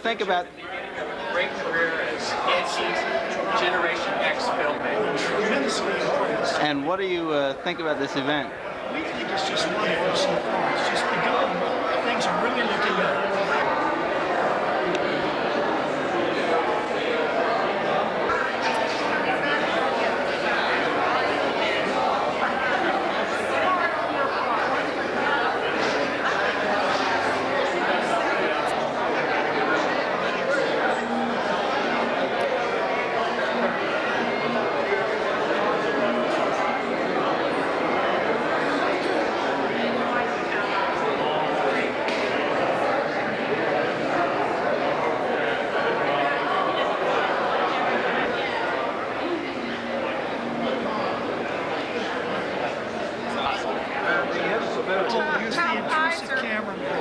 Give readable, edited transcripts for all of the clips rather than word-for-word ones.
think about? Great career as Generation X filmmaker. Tremendously important. And what do you think about this event? We think it's just wonderful so far. It's just begun. Things are really looking up.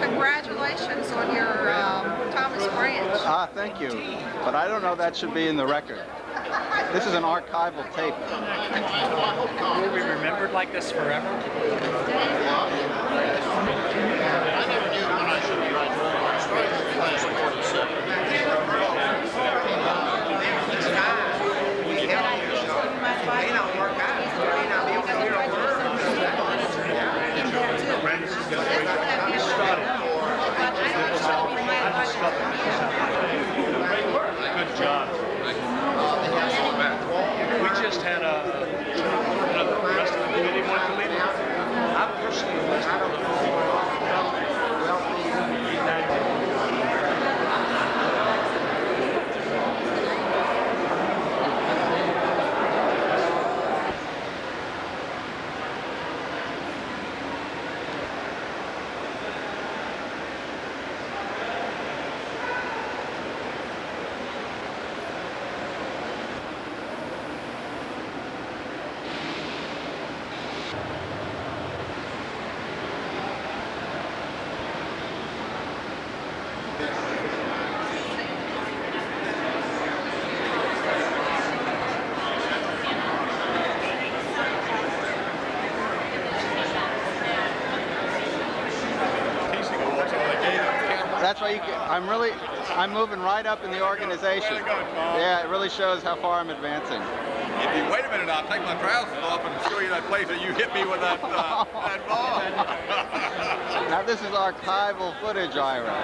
Congratulations on your Thomas Branch. Ah, thank you. But I don't know that should be in the record. This is an archival tape. Will we remembered like this forever? I never knew when I should graduate. I started in class of 47. Good job. We just had the rest of the committee want to leave. I personally That's why I'm moving right up in the organization. Yeah, it really shows how far I'm advancing. If you wait a minute, I'll take my trousers off and show you that place that you hit me with that ball. Now this is archival footage, Ira.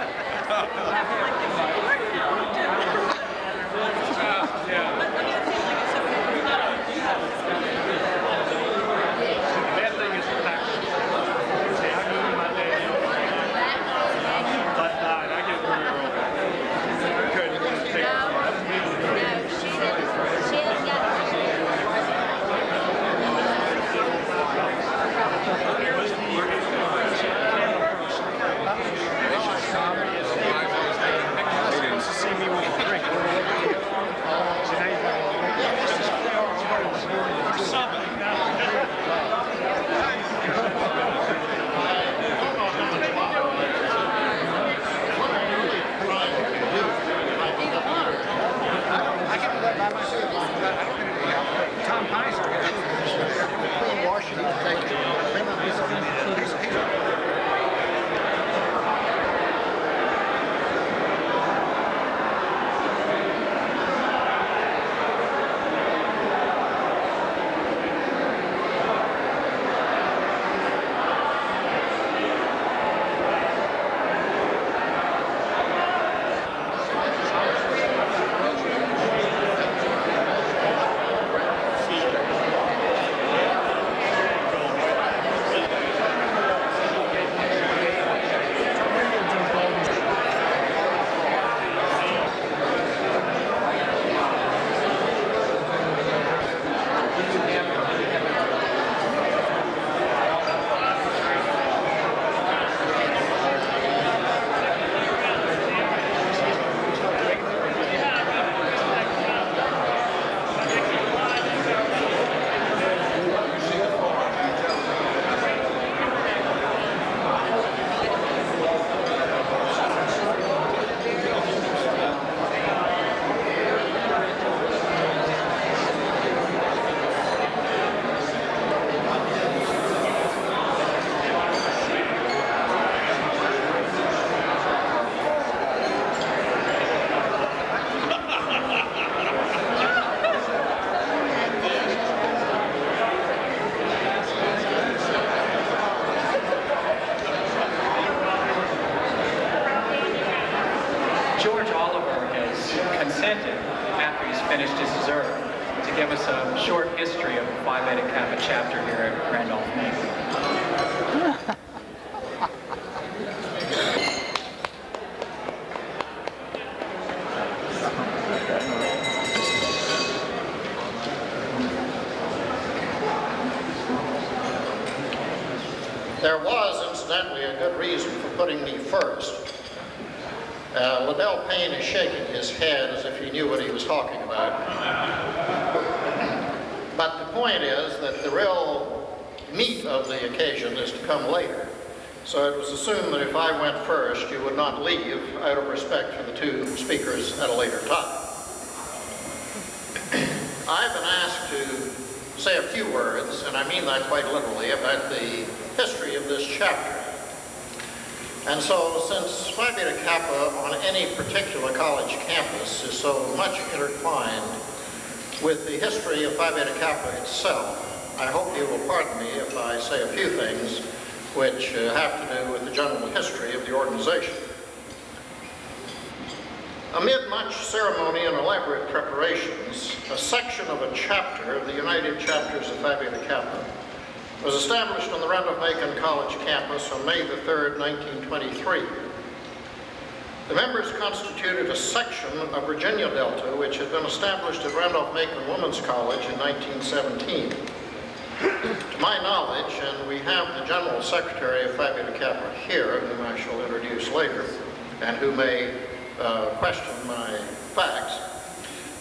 See me with a drink. So now you've got consented, after he's finished his dessert, to give us a short history of the Phi Beta Kappa chapter here at Randolph-Macon. There was, incidentally, a good reason for putting me first. Liddell Payne is shaking his head as if he knew what he was talking about. But the point is that the real meat of the occasion is to come later. So it was assumed that if I went first, you would not leave out of respect for the two speakers at a later time. I've been asked to say a few words, and I mean that quite literally, about the history of this chapter. And so, since Phi Beta Kappa on any particular college campus is so much intertwined with the history of Phi Beta Kappa itself, I hope you will pardon me if I say a few things which have to do with the general history of the organization. Amid much ceremony and elaborate preparations, a section of a chapter of the United Chapters of Phi Beta Kappa was established on the Randolph-Macon College campus on May the 3rd, 1923. The members constituted a section of Virginia Delta, which had been established at Randolph-Macon Women's College in 1917. To my knowledge, and we have the General Secretary of Phi Beta Kappa here, whom I shall introduce later, and who may question my facts,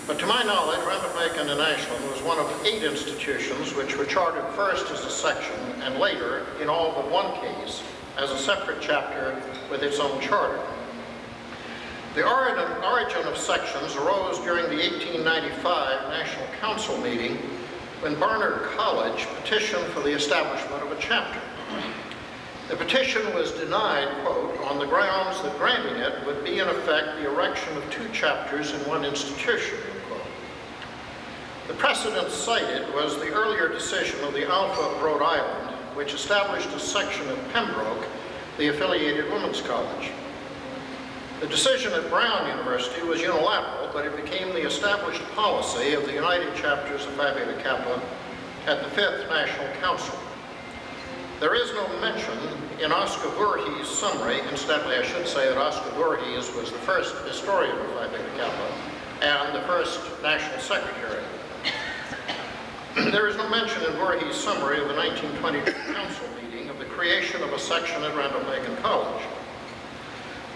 but to my knowledge, Randolph-Macon in Ashland was one of 8 institutions which were chartered first as a section and later, in all but one case, as a separate chapter with its own charter. The origin of sections arose during the 1895 National Council meeting when Barnard College petitioned for the establishment of a chapter. The petition was denied, quote, on the grounds that granting it would be in effect the erection of 2 chapters in one institution, unquote. The precedent cited was the earlier decision of the Alpha of Rhode Island, which established a section at Pembroke, the affiliated women's college. The decision at Brown University was unilateral, but it became the established policy of the United Chapters of Phi Beta Kappa at the 5th National Council. There is no mention in Oscar Voorhees' summary. Incidentally, I should say that Oscar Voorhees was the first historian of Phi Beta Kappa and the first national secretary. There is no mention in Voorhees' summary of the 1922 council meeting of the creation of a section at Randolph-Macon College.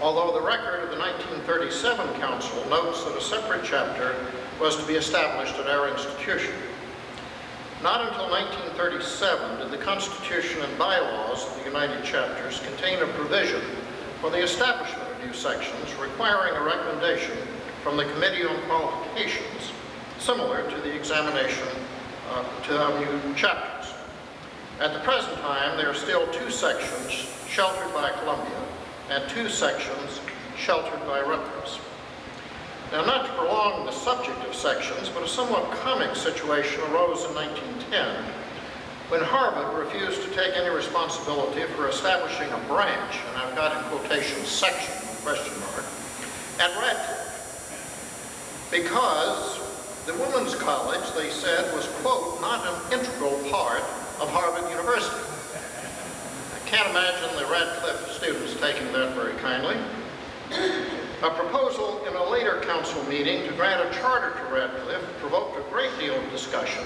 Although the record of the 1937 council notes that a separate chapter was to be established at our institution. Not until 1937 did the Constitution and bylaws of the United Chapters contain a provision for the establishment of new sections requiring a recommendation from the Committee on Qualifications, similar to the examination to new chapters. At the present time, there are still 2 sections sheltered by Columbia and 2 sections sheltered by Rutgers. Now, not to prolong the subject of sections, but a somewhat comic situation arose in 1910 when Harvard refused to take any responsibility for establishing a branch, and I've got in quotation section, question mark, at Radcliffe. Because the women's college, they said, was, quote, not an integral part of Harvard University. I can't imagine the Radcliffe students taking that very kindly. A proposal in a later council meeting to grant a charter to Radcliffe provoked a great deal of discussion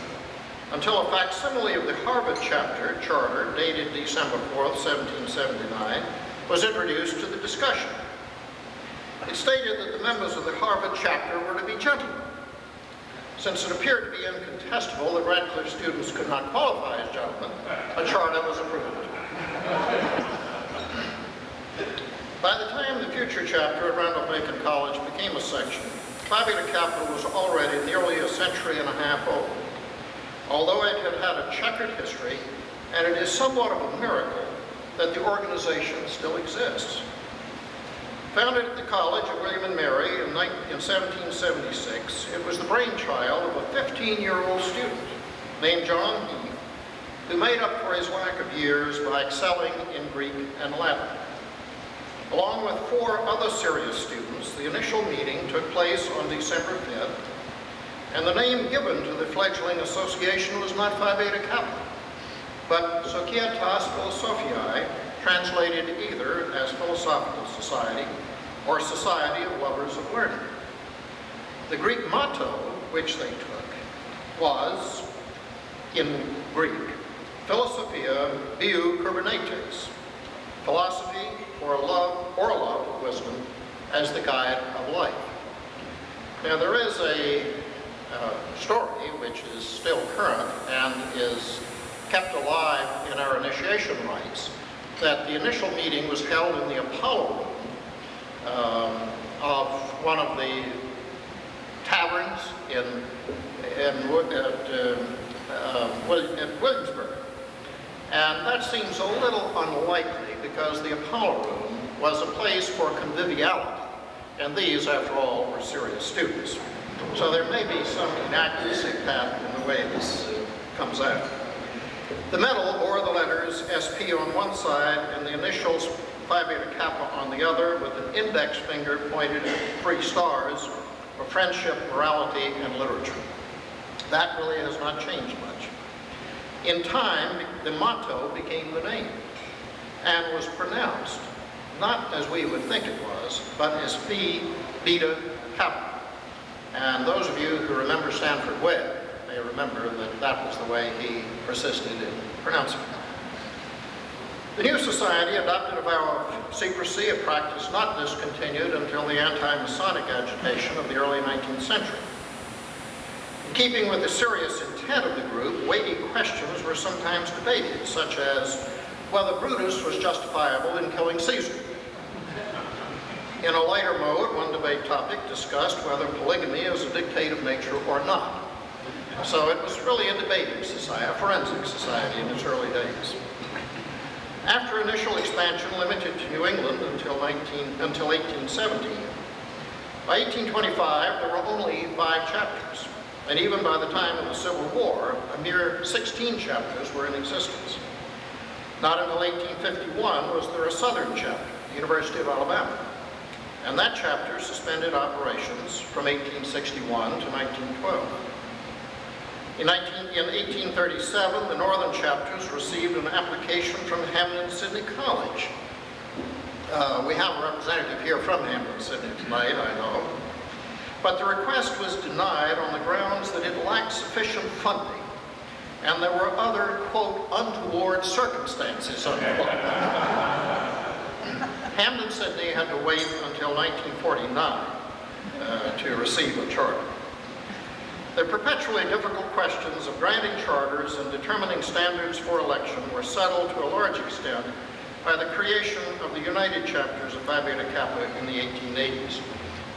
until a facsimile of the Harvard chapter charter, dated December 4th, 1779, was introduced to the discussion. It stated that the members of the Harvard chapter were to be gentlemen. Since it appeared to be incontestable that Radcliffe students could not qualify as gentlemen, a charter was approved. By the time the future chapter at Randolph-Macon College became a section, Phi Beta Kappa was already nearly a century and a half old. Although it had had a checkered history, and it is somewhat of a miracle that the organization still exists. Founded at the College of William and Mary in 1776, it was the brainchild of a 15-year-old student named John Heath, who made up for his lack of years by excelling in Greek and Latin. Along with 4 other serious students, the initial meeting took place on December 5th, and the name given to the fledgling association was not Phi Beta Kappa, but Societas Philosophiae, translated either as Philosophical Society or Society of Lovers of Learning. The Greek motto which they took was, in Greek, Philosophia Biou Kybernetes, philosophy or love of wisdom as the guide of life. Now there is a story which is still current and is kept alive in our initiation rites, that the initial meeting was held in the Apollo room of one of the taverns in Williamsburg. And that seems a little unlikely because the Apollo room was a place for conviviality, and these, after all, were serious students. So there may be some inaccuracy, Pat, in the way this comes out. The medal bore the letters SP on one side and the initials Phi Beta Kappa on the other, with an index finger pointed at 3 stars for friendship, morality, and literature. That really has not changed much. In time, the motto became the name and was pronounced not as we would think it was, but as Phi Beta Kappa. And those of you who remember Stanford Webb may remember that that was the way he persisted in pronouncing it. The new society adopted a vow of secrecy, a practice not discontinued until the anti-Masonic agitation of the early 19th century. In keeping with the serious intent of the group, weighty questions were sometimes debated, such as whether Brutus was justifiable in killing Caesar. In a lighter mode, one debate topic discussed whether polygamy is a dictate of nature or not. So it was really a debating society, a forensic society in its early days. After initial expansion limited to New England until 1817, by 1825 there were only 5 chapters, and even by the time of the Civil War, a mere 16 chapters were in existence. Not until 1851 was there a southern chapter, the University of Alabama, and that chapter suspended operations from 1861 to 1912. In 1837, the northern chapters received an application from Hampden-Sydney College. We have a representative here from Hampden-Sydney tonight, I know. But the request was denied on the grounds that it lacked sufficient funding, and there were other, quote, untoward circumstances, unquote. Hampden-Sydney had to wait until 1949 to receive a charter. The perpetually difficult questions of granting charters and determining standards for election were settled to a large extent by the creation of the United Chapters of Phi Beta Kappa in the 1880s.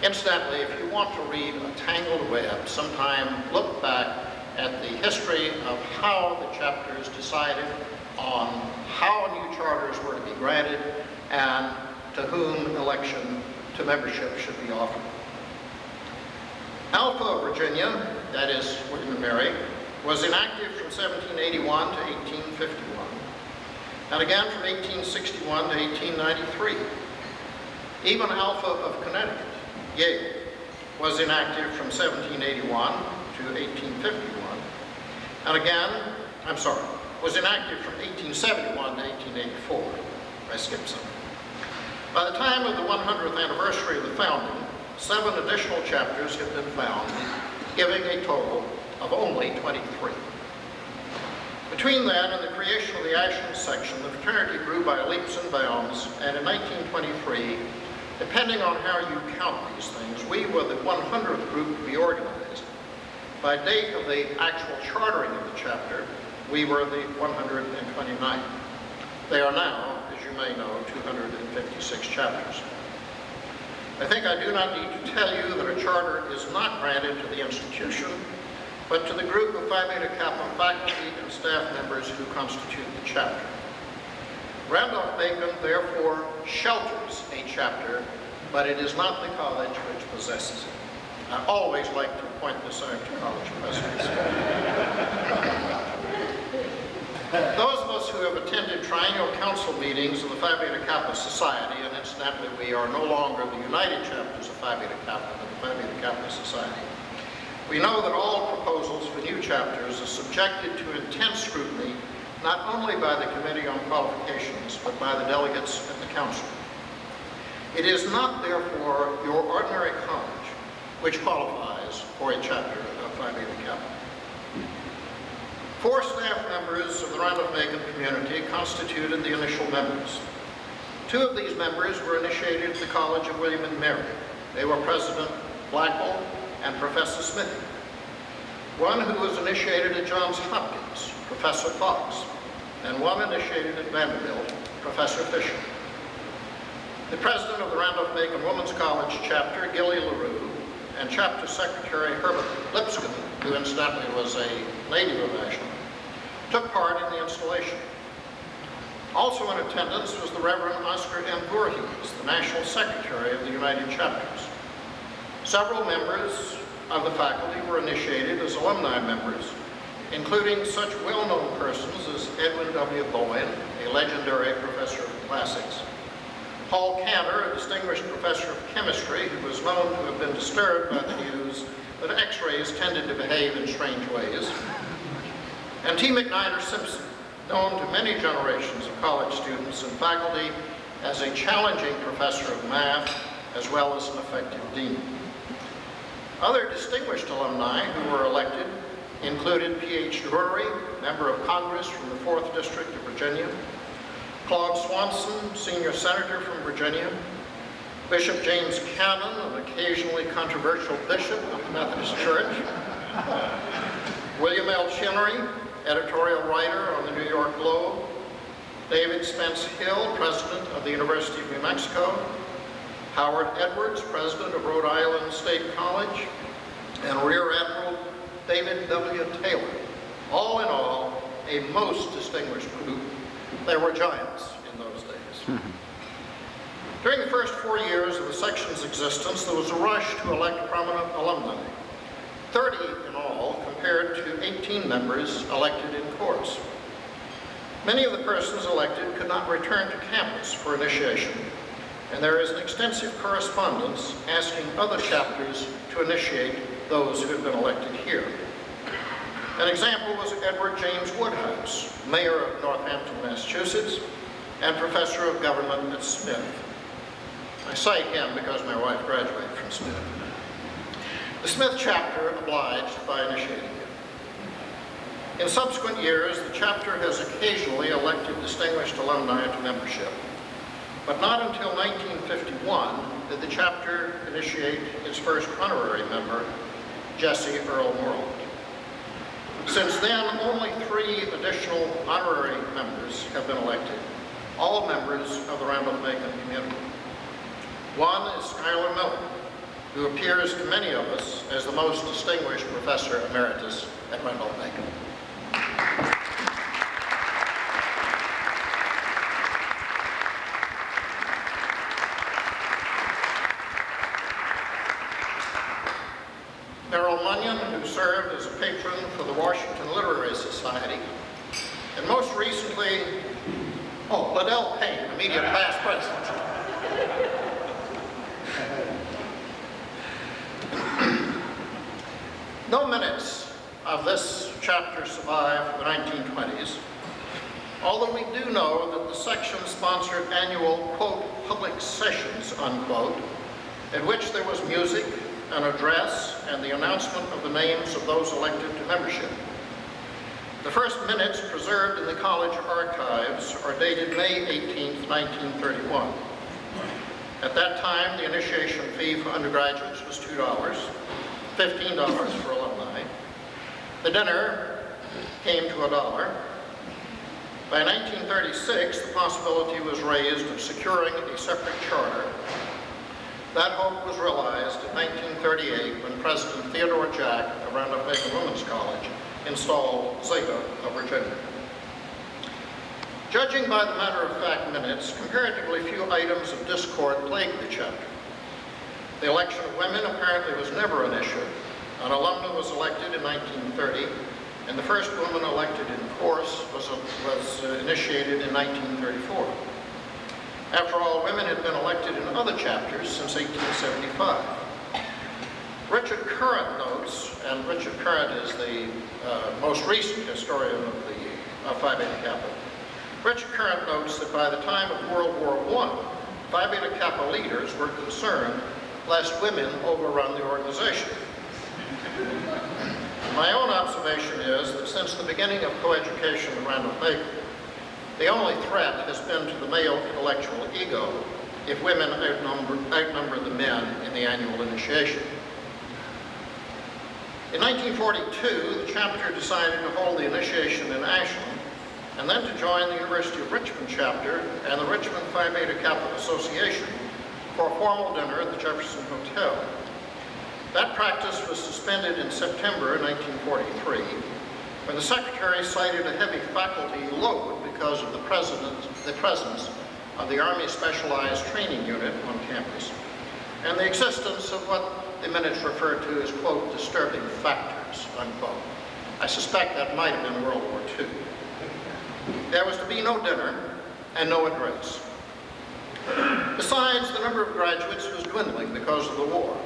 Incidentally, if you want to read a tangled web, sometime look back at the history of how the chapters decided on how new charters were to be granted and to whom election to membership should be offered. Alpha of Virginia, that is William and Mary, was inactive from 1781 to 1851, and again from 1861 to 1893. Even Alpha of Connecticut, Yale, was inactive from 1781 to 1851, and again, was inactive from 1871 to 1884. I skipped some. By the time of the 100th anniversary of the founding, 7 additional chapters have been found, giving a total of only 23. Between that and the creation of the Ashland section, the fraternity grew by leaps and bounds, and in 1923, depending on how you count these things, we were the 100th group to be organized. By date of the actual chartering of the chapter, we were the 129th. They are now, as you may know, 256 chapters. I think I do not need to tell you that a charter is not granted to the institution, but to the group of Phi Beta Kappa faculty and staff members who constitute the chapter. Randolph-Macon, therefore, shelters a chapter, but it is not the college which possesses it. I always like to point this out to college presidents. Those of us who who have attended triennial council meetings of the Phi Beta Kappa Society, and incidentally we are no longer the United Chapters of Phi Beta Kappa, but the Phi Beta Kappa Society, we know that all proposals for new chapters are subjected to intense scrutiny, not only by the Committee on Qualifications, but by the delegates at the Council. It is not, therefore, your ordinary college which qualifies for a chapter of Phi Beta Kappa. 4 staff members of the Randolph-Macon community constituted the initial members. 2 of these members were initiated at the College of William and Mary. They were President Blackwell and Professor Smithy. 1 who was initiated at Johns Hopkins, Professor Fox, and 1 initiated at Vanderbilt, Professor Fisher. The president of the Randolph-Macon Women's College chapter, Gilly LaRue, and chapter secretary Herbert Lipscomb, who incidentally was a native of Ashland, took part in the installation. Also in attendance was the Reverend Oscar M. Voorhees, the national secretary of the United Chapters. Several members of the faculty were initiated as alumni members, including such well-known persons as Edwin W. Bowen, a legendary professor of classics, Paul Cantor, a distinguished professor of chemistry who was known to have been disturbed by the news that X-rays tended to behave in strange ways, and T. McNider Simpson, known to many generations of college students and faculty as a challenging professor of math as well as an effective dean. Other distinguished alumni who were elected included P.H. Drury, member of Congress from the 4th District of Virginia, Claude Swanson, senior senator from Virginia, Bishop James Cannon, an occasionally controversial bishop of the Methodist Church, William L. Chinnery, editorial writer on the New York Globe, David Spence Hill, president of the University of New Mexico, Howard Edwards, president of Rhode Island State College, and Rear Admiral David W. Taylor. All in all, a most distinguished group. They were giants in those days. During the first 4 years of the section's existence, there was a rush to elect prominent alumni. 30 in all, compared to 18 members elected in course. Many of the persons elected could not return to campus for initiation, and there is an extensive correspondence asking other chapters to initiate those who had been elected here. An example was Edward James Woodhouse, mayor of Northampton, Massachusetts, and professor of government at Smith. I cite him because my wife graduated from Smith. The Smith chapter obliged by initiating him. In subsequent years, the chapter has occasionally elected distinguished alumni to membership, but not until 1951 did the chapter initiate its first honorary member, Jesse Earl Moreland. Since then, only 3 additional honorary members have been elected, all members of the Randolph-Macon community. 1 is Schuyler Miller, who appears to many of us as the most distinguished professor emeritus at Randolph-Macon. Merrill Munyon, who served as a patron for the Washington Literary Society, and most recently, Liddell Payne, immediate past president. No minutes of this chapter survive the 1920s, although we do know that the section sponsored annual, quote, public sessions, unquote, at which there was music, an address, and the announcement of the names of those elected to membership. The first minutes preserved in the college archives are dated May 18, 1931. At that time, the initiation fee for undergraduates was $2, $15 for alumni. The dinner came to $1. By 1936, the possibility was raised of securing a separate charter. That hope was realized in 1938 when President Theodore Jack of Randolph-Macon Women's College installed Zeta of Virginia. Judging by the matter-of-fact minutes, comparatively few items of discord plagued the chapter. The election of women apparently was never an issue. An alumna was elected in 1930, and the first woman elected in course was initiated in 1934. After all, women had been elected in other chapters since 1875. Richard Current notes, and Richard Current is the most recent historian of Phi Beta Kappa. Richard Current notes that by the time of World War I, Phi Beta Kappa leaders were concerned lest women overrun the organization. My own observation is that since the beginning of coeducation at Randolph-Macon, the only threat has been to the male intellectual ego if women outnumber the men in the annual initiation. In 1942, the chapter decided to hold the initiation in Ashland and then to join the University of Richmond chapter and the Richmond Phi Beta Kappa Association for a formal dinner at the Jefferson Hotel. That practice was suspended in September 1943 when the secretary cited a heavy faculty load because of the presence of the Army Specialized Training Unit on campus and the existence of what the minutes refer to as, quote, disturbing factors, unquote. I suspect that might have been World War II. There was to be no dinner and no address. Besides, the number of graduates was dwindling because of the war.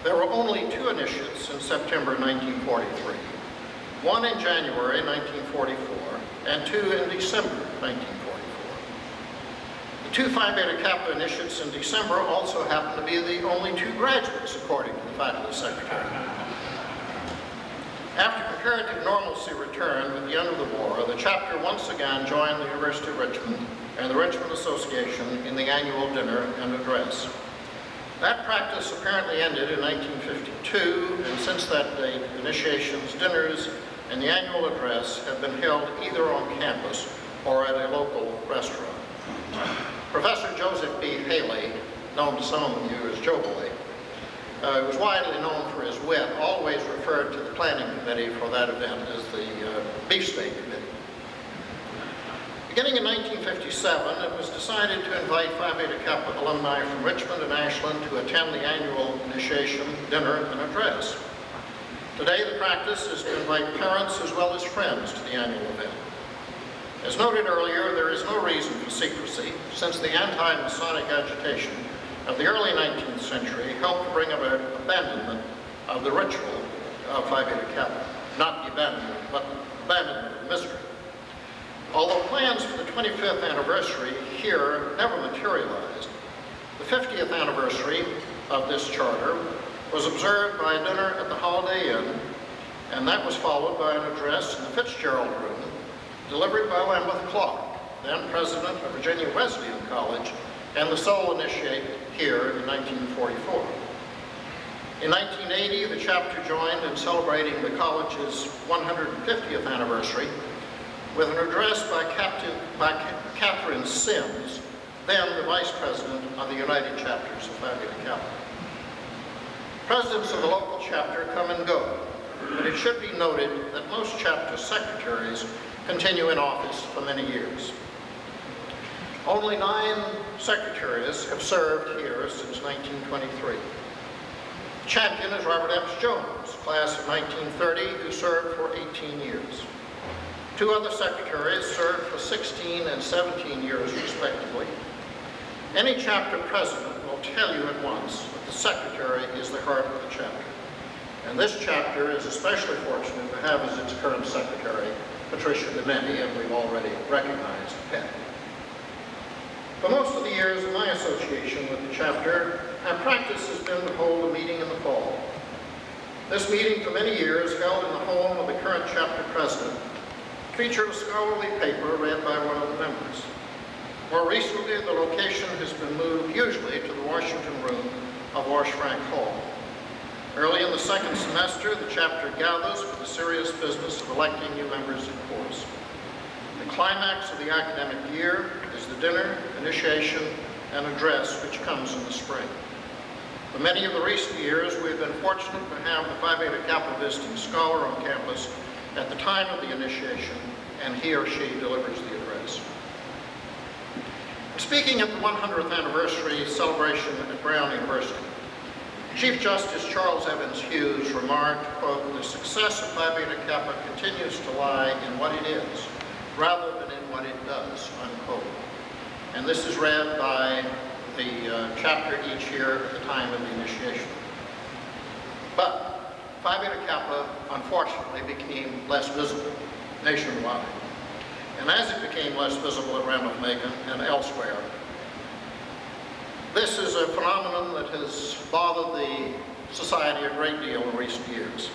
There were only 2 initiates in September 1943, 1 in January 1944, and 2 in December 1944. The 2 Phi Beta Kappa initiates in December also happened to be the only 2 graduates, according to the faculty secretary. After comparative normalcy returned with the end of the war, the chapter once again joined the University of Richmond and the Richmond Association in the annual dinner and address. That practice apparently ended in 1952, and since that date, initiations, dinners, and the annual address have been held either on campus or at a local restaurant. Professor Joseph B. Haley, known to some of you as Joe Boy, was widely known for his wit, always referred to the planning committee for that event as the Beefsteak Committee. Beginning in 1957, it was decided to invite Phi Beta Kappa alumni from Richmond and Ashland to attend the annual initiation, dinner, and address. Today, the practice is to invite parents as well as friends to the annual event. As noted earlier, there is no reason for secrecy, since the anti-Masonic agitation of the early 19th century helped to bring about abandonment of the ritual of Phi Beta Kappa. Not the abandonment, but abandonment of mystery. Although plans for the 25th anniversary here never materialized, the 50th anniversary of this charter was observed by a dinner at the Holiday Inn, and that was followed by an address in the Fitzgerald Room, delivered by Lambeth Clark, then president of Virginia Wesleyan College, and the sole initiate here in 1944. In 1980, the chapter joined in celebrating the college's 150th anniversary with an address by Catherine Sims, then the vice president of the United Chapters of Phi Beta Kappa. Presidents of the local chapter come and go, but it should be noted that most chapter secretaries continue in office for many years. Only 9 secretaries have served here since 1923. The champion is Robert Epps Jones, class of 1930, who served for 18 years. 2 other secretaries served for 16 and 17 years, respectively. Any chapter president will tell you at once that the secretary is the heart of the chapter. And this chapter is especially fortunate to have as its current secretary Patricia Dementi, and we've already recognized Penn. For most of the years of my association with the chapter, our practice has been to hold a meeting in the fall. This meeting, for many years, held in the home of the current chapter president, featured a scholarly paper read by one of the members. More recently, the location has been moved usually to the Washington room of Wash Frank Hall. Early in the second semester, the chapter gathers for the serious business of electing new members in course. The climax of the academic year is the dinner, initiation, and address which comes in the spring. For many of the recent years, we've been fortunate to have the Phi Beta Kappa visiting scholar on campus at the time of the initiation, and he or she delivers the address. Speaking at the 100th anniversary celebration at Brown University, Chief Justice Charles Evans Hughes remarked, quote, "The success of Phi Beta Kappa continues to lie in what it is, rather than in what it does," unquote. And this is read by the chapter each year at the time of the initiation. But Phi Beta Kappa, unfortunately, became less visible nationwide. And as it became less visible at Randolph-Macon and elsewhere, this is a phenomenon that has bothered the society a great deal in recent years.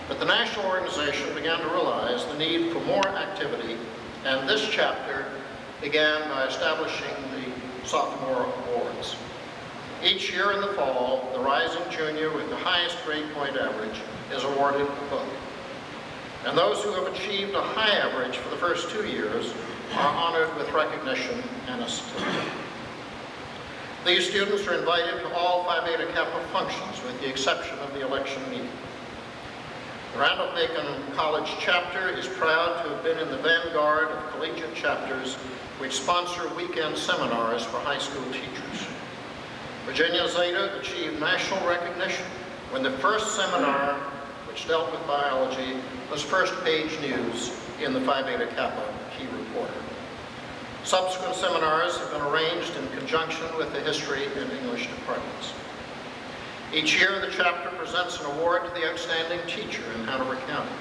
But the national organization began to realize the need for more activity, and this chapter began by establishing the sophomore awards. Each year in the fall, the rising junior with the highest grade point average is awarded a book. And those who have achieved a high average for the first 2 years are honored with recognition and a certificate. These students are invited to all Phi Beta Kappa functions with the exception of the election meeting. The Randolph-Macon College chapter is proud to have been in the vanguard of collegiate chapters which sponsor weekend seminars for high school teachers. Virginia Zeta achieved national recognition when the first seminar, which dealt with biology, was first-page news in the Phi Beta Kappa Key Reporter. Subsequent seminars have been arranged in conjunction with the history and English departments. Each year, the chapter presents an award to the outstanding teacher in Hanover County.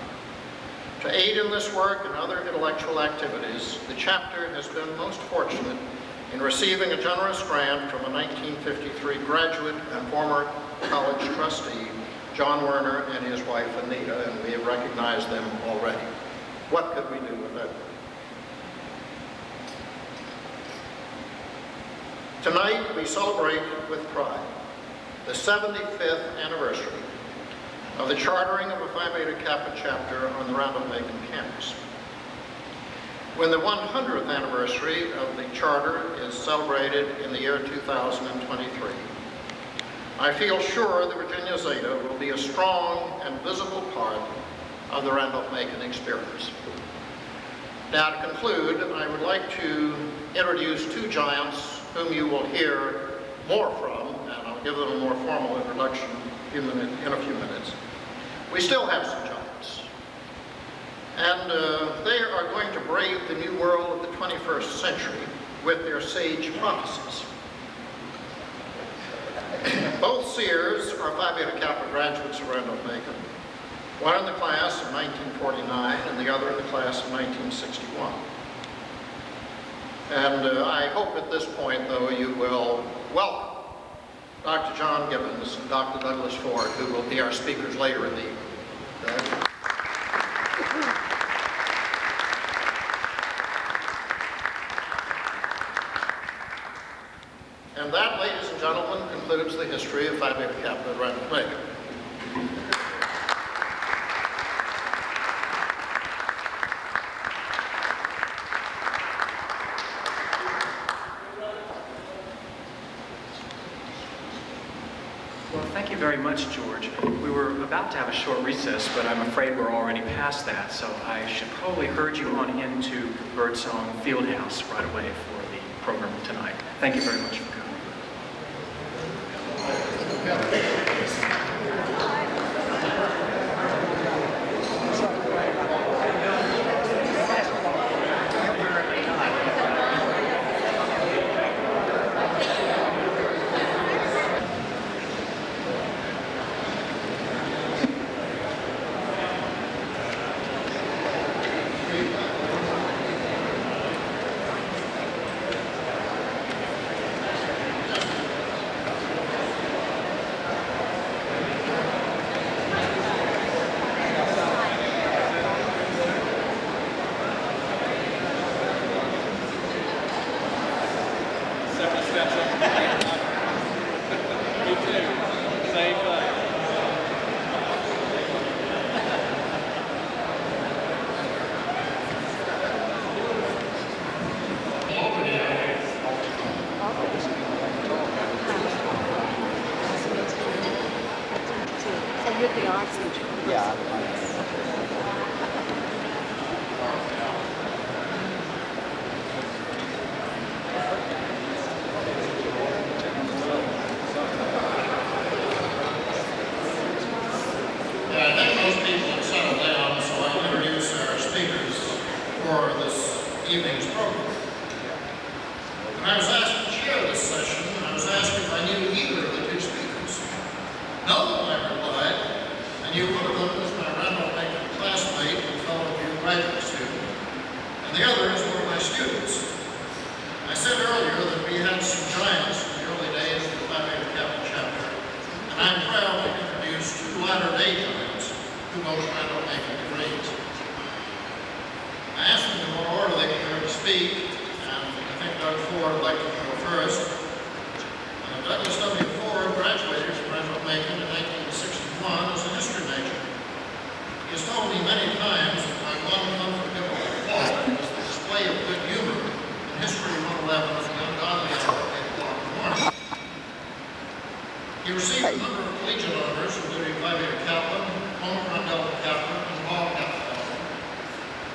To aid in this work and other intellectual activities, the chapter has been most fortunate in receiving a generous grant from a 1953 graduate and former college trustee, John Werner, and his wife Anita, and we have recognized them already. What could we do with that? Tonight, we celebrate with pride the 75th anniversary of the chartering of a Phi Beta Kappa chapter on the Randolph-Macon campus. When the 100th anniversary of the charter is celebrated in the year 2023, I feel sure that Virginia Zeta will be a strong and visible part of the Randolph-Macon experience. Now, to conclude, I would like to introduce two giants whom you will hear more from, and I'll give them a more formal introduction in a few minutes. We still have some giants, and they are going to brave the new world of the 21st century with their sage prophecies. Both seers are Phi Beta Kappa graduates of Randolph-Macon, one in the class of 1949 and the other in the class of 1961. And I hope at this point, though, you will welcome Dr. John Gibbons and Dr. Douglas Ford, who will be our speakers later in the evening. And that, ladies and gentlemen, concludes the history of Phi Beta Kappa at Randolph-Macon. Well, thank you very much, George. We were about to have a short recess, but I'm afraid we're already past that, so I should probably herd you on into Birdsong Fieldhouse right away for the program tonight. Thank you very much for coming. When I was asked to chair this session, I was asked if I knew either of the two speakers. No, I replied. I knew one of them as my Randolph-Macon classmate and fellow graduate student, and the other is one of my students. I said earlier that we had some giants in the early days of the Phi Beta Kappa chapter, and I'm proud to introduce two latter-day giants who both Randolph-Macon degrees. I asked them in what order they prefer to speak, and I think Doug Ford would like to go first. Douglas W. Ford graduated from Randolph-Macon in 1961 as a history major. He has told me many times that my one unforgivable fault was the display of good humor in History 111 of the ungodly hour at 8 o'clock in the morning. He received a number of collegiate honors, including Phi Beta Kappa, Omicron Delta Kappa, and Tau Kappa Alpha.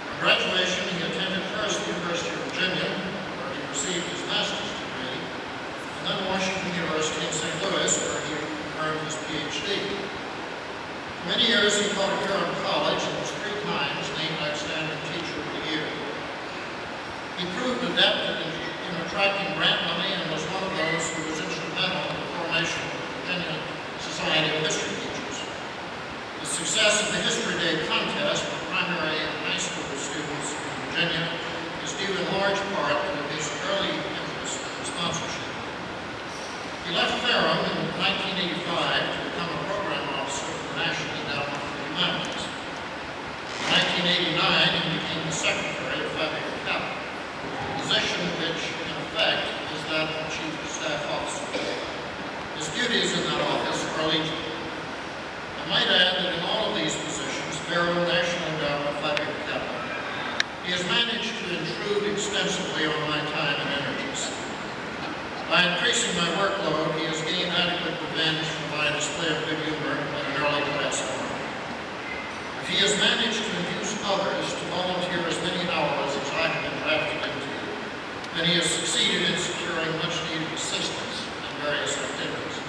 On graduation, he attended first the University of Virginia, where he received his master's degree, and then Washington University in St. Louis, where he earned his PhD. For many years, he taught at Huron College and was 3 times named Outstanding Teacher of the Year. He proved adept in attracting grant money and was one of those who was instrumental in the formation of the Virginia Society of History Teachers. The success of the History Day contest for primary and high school students in Virginia is due in large part to his early interest in sponsorship. He left Ferrum in 1985 to become a program officer for the National Endowment for the Humanities. In 1989, he became the secretary of Phi Beta Kappa, a position which, in effect, is that of chief of staff officer. His duties in that office are legion. I might add that in all of these positions, Ferrum, National Endowment, Phi Beta Kappa, he has managed to intrude extensively on my time and energies. By increasing my workload, he has gained adequate revenge for my display of good humor at an early class hour. If he has managed to induce others to volunteer as many hours as I have been drafted into, then he has succeeded in securing much-needed assistance in various activities.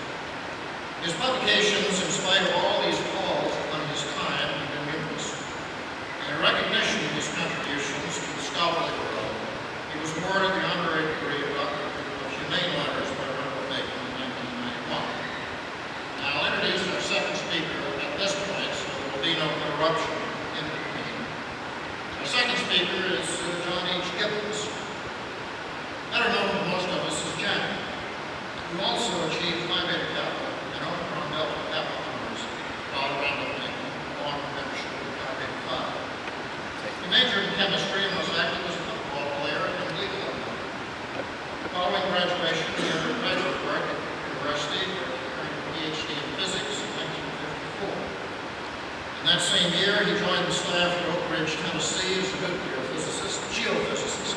His publications, in spite of all these calls on his time, have been numerous. In recognition of his contributions to the scholarly world, he was awarded the honorary degree of Doctor of Humane Letters by Randolph-Macon in 1991. Now I'll introduce our second speaker at this point, so there will be no interruption in between. Our second speaker is John H. Gibbons, better known to most of us as Jack, who also achieved Phi Beta Kappa and Omicron Delta Kappa honors while at Randolph-Macon, along with membership of Phi Beta Phi. He majored in chemistry and was active as a football player and legal advisor. Following graduation, he earned graduate work at the university, where he earned a PhD in physics in 1954. In that same year, he joined the staff at Oak Ridge, Tennessee as a nuclear physicist, geophysicist.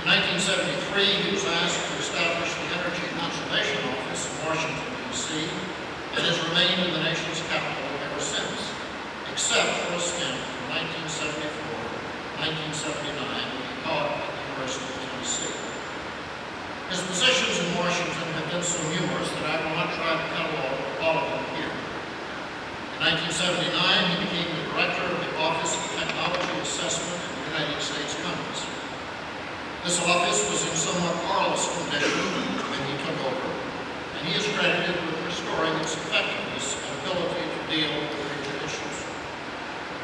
In 1973, he was asked to establish the Energy Conservation Office in Washington, D.C., and has remained in the nation's capital ever since, except for a stint from 1974 to 1979 when he taught at the University of Tennessee. His positions in Washington have been so numerous that I will not try to catalog all of them here. In 1979, he became the director of the Office of Technology Assessment in the United States Congress. This office was in somewhat parlous condition when he took over, and he is credited with restoring its effectiveness and ability to deal with major issues.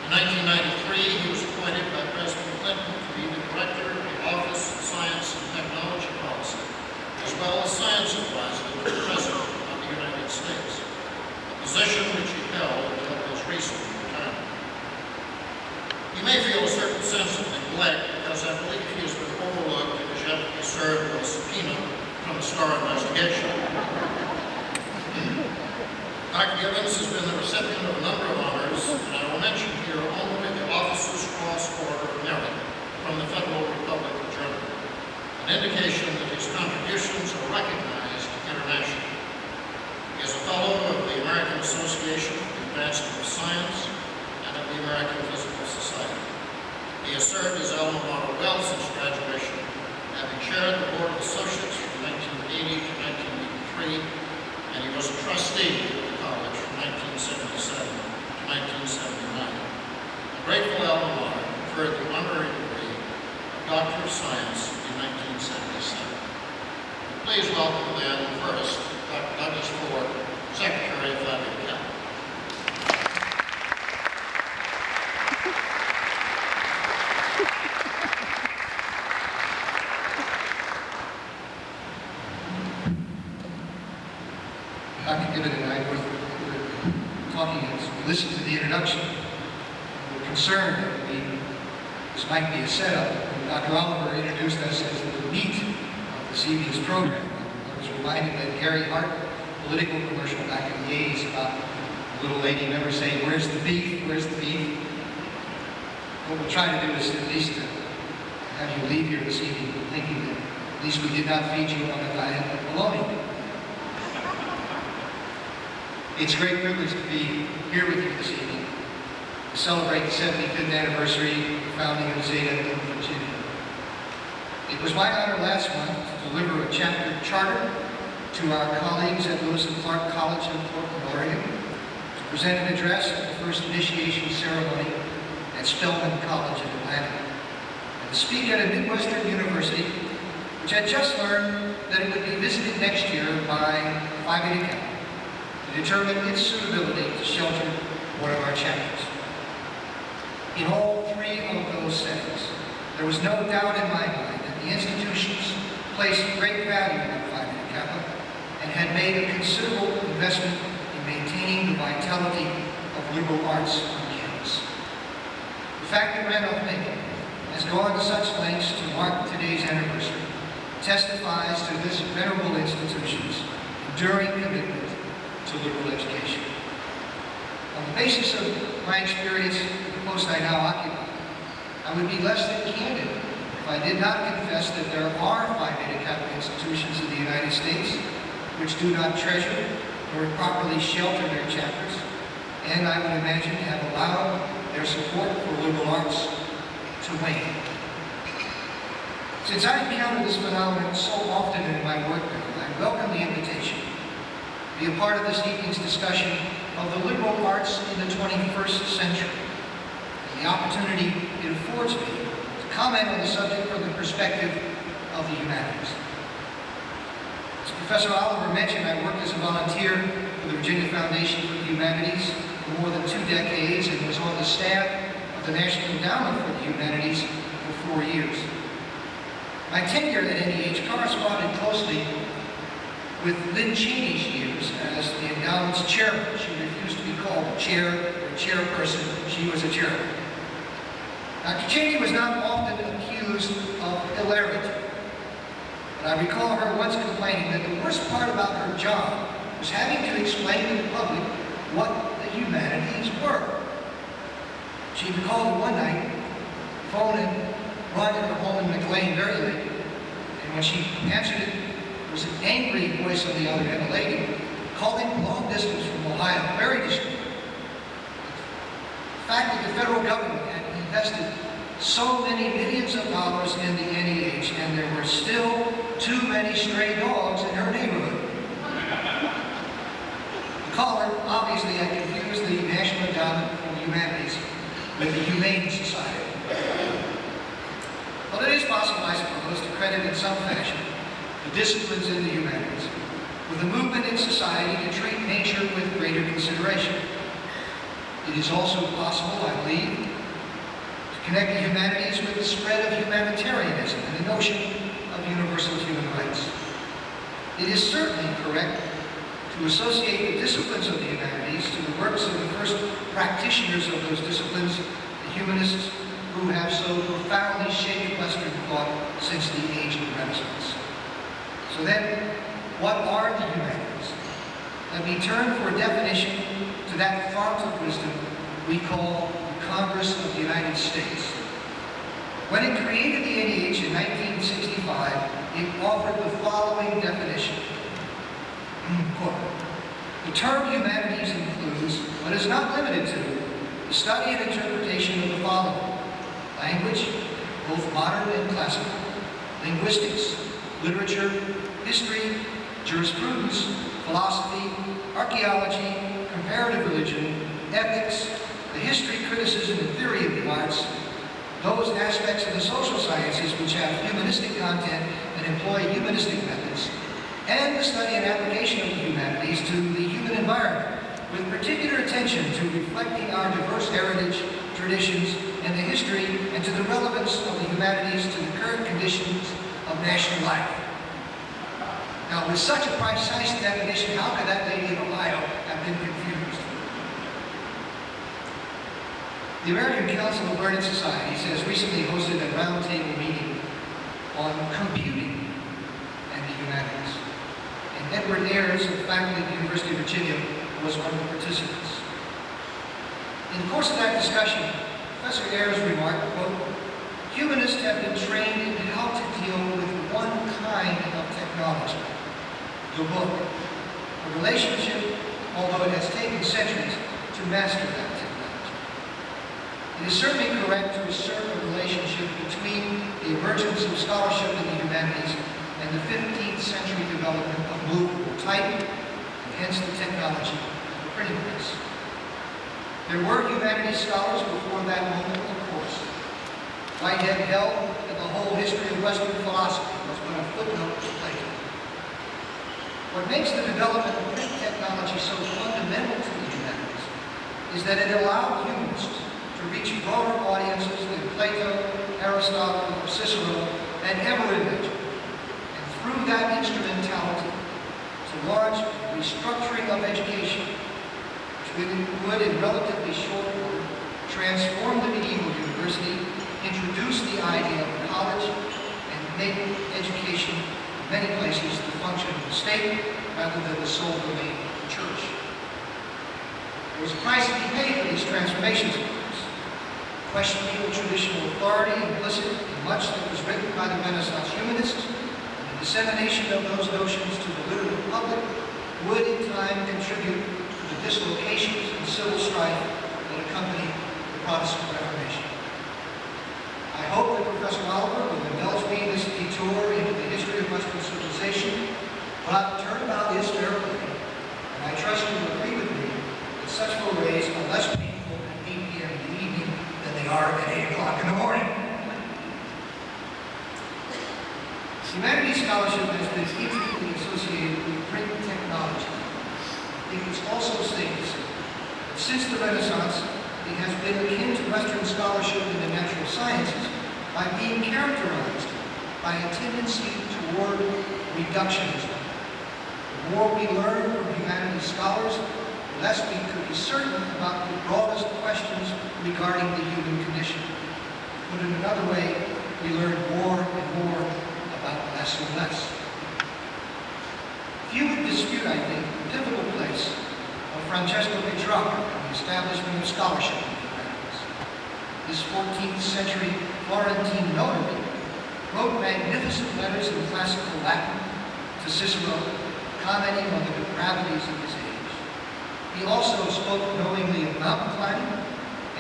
In 1993, he was appointed by President Clinton to be the director of the Office of Science and Technology Policy, as well as science advisor to the President of the United States, a position which he held until his recent retirement. You may feel a certain sense of neglect because I believe he has been overlooked and has yet to be served with a subpoena from the Starr investigation. Dr. Gibbons has been the recipient of a number of honors, and I will mention here only the Officer's Cross Order of Merit from the Federal Republic of Germany, an indication that his contributions are recognized internationally. He is a fellow of the American Association for the Advancement of Science and of the American Physical Society. He has served as alma mater well since graduation, having chaired the Board of Associates from 1980 to 1983, and he was a trustee of the college from 1977 to 1979. A grateful alma mater conferred the honorary degree of Doctor of Science in 1977. Please welcome then first Dr. Douglas Ford, Secretary of Fabio Kappa. Dr. Gibbon and I were talking as we listened to the introduction. We were concerned that this might be a setup. When Dr. Oliver introduced us as the meat of this evening's program, I was reminded that Gary Hart, political commercial back in the 80s, about a little lady never saying, "Where's the beef? Where's the beef?" What we'll try to do is at least have you leave here this evening thinking that at least we did not feed you on a diet of bologna. It's a great privilege to be here with you this evening to celebrate the 75th anniversary of the founding of Zeta in Virginia. It was my honor last month to deliver a chapter charter to our colleagues at Lewis and Clark College in Portland, Oregon, to present an address at the first initiation ceremony at Spelman College in Atlanta, and to speak at a Midwestern university which had just learned that it would be visited next year by Phi Beta Kappa to determine its suitability to shelter one of our chapters. In all three of those settings, there was no doubt in my mind that the institutions placed great value on Phi Beta Kappa and had made a considerable investment in maintaining the vitality of liberal arts on campus. The fact that Randolph-Macon has gone to such lengths to mark today's anniversary testifies to this venerable institution's enduring commitment to liberal education. On the basis of my experience in the post I now occupy, I would be less than candid if I did not confess that there are Phi Beta Kappa institutions in the United States which do not treasure nor properly shelter their chapters, and I would imagine have allowed their support for liberal arts to wane. Since I encounter this phenomenon so often in my work, I welcome the invitation to be a part of this evening's discussion of the liberal arts in the 21st century, and the opportunity it affords me to comment on the subject from the perspective of the humanities. As Professor Oliver mentioned, I worked as a volunteer for the Virginia Foundation for the Humanities for more than 2 decades and was on the staff of the National Endowment for the Humanities for 4 years. My tenure at NEH corresponded closely with Lynn Cheney's years as the endowment's chairman. She refused to be called chair or chairperson. She was a chairman. Dr. Cheney was not often accused of hilarity, but I recall her once complaining that the worst part about her job was having to explain to the public what the humanities were. She recalled one night, the phone had rung at her home in McLean very late, and when she answered it, there was an angry voice on the other end, a lady calling long distance from Ohio, very distraught. The fact that the federal government had invested so many millions of dollars in the NEH, and there were still too many stray dogs in her neighborhood. The caller obviously had confused the National Endowment for the Humanities with the Humane Society. Well, it is possible, I suppose, to credit in some fashion the disciplines in the humanities with a movement in society to treat nature with greater consideration. It is also possible, I believe, to connect the humanities with the spread of humanitarianism and the notion of universal human rights. It is certainly correct to associate the disciplines of the humanities to the works of the first practitioners of those disciplines, the humanists, who have so profoundly shaped Western thought since the age of the Renaissance. So then, what are the humanities? Let me turn for a definition to that font of wisdom we call the Congress of the United States. When it created the NEH in 1965, it offered the following definition. Quote, the term humanities includes, but is not limited to, the study and interpretation of the following: language, both modern and classical, linguistics, literature, history, jurisprudence, philosophy, archaeology, comparative religion, ethics, the history, criticism, and theory of the arts, those aspects of the social sciences which have humanistic content and employ humanistic methods, and the study and application of the humanities to the human environment, with particular attention to reflecting our diverse heritage, traditions, and the history, and to the relevance of the humanities to the current conditions of national life. Now, with such a precise definition, how could that lady in Ohio have been confused? The American Council of Learned Societies has recently hosted a roundtable meeting on computing and the humanities. And Edward Ayers, a faculty at the University of Virginia, was one of the participants. In the course of that discussion, Professor Ayers remarked, quote, "Humanists have been trained in how to deal with one kind of technology, the book, a relationship, although it has taken centuries to master that technology. It is certainly correct to assert a relationship between the emergence of scholarship in the humanities and the 15th century development of movable type, and hence the technology of the printing press. There were humanities scholars before that moment, of course. Whitehead held that the whole history of Western philosophy was but a footnote to Plato. What makes the development of print technology so fundamental to the humanities is that it allowed humanists to reach broader audiences than Plato, Aristotle, or Cicero had ever imagined. And through that instrumentality, to launch a restructuring of education, which would, in relatively short order, transform the medieval university, introduce the idea of college, and make education in many places the function of the state rather than the sole domain of the church. There was a price to be paid for these transformations, of course. Questioning of traditional authority implicit in much that was written by the Renaissance humanists, and the dissemination of those notions to the literate public would in time contribute to the dislocations and civil strife that accompanied the Protestant Reformation. I hope that Professor Oliver will indulge me in this detour into the history of Western civilization, but turnabout is fair play, and I trust you will agree with me that such forays are less painful at 8 p.m. in the evening than they are at 8 o'clock in the morning. Humanities scholarship has been intimately associated with print technology. I think it's also safe to say that since the Renaissance, it has been akin to Western scholarship in the natural sciences by being characterized by a tendency toward reductionism. The more we learn from humanities scholars, the less we could be certain about the broadest questions regarding the human condition. Put in another way, we learn more and more about less and less. Few would dispute, I think, the difficult place of Francesco Petrarca in the establishment of scholarship in the humanities. This 14th century Florentine notary wrote magnificent letters in classical Latin to Cicero, commenting on the depravities of his age. He also spoke knowingly of mountain climbing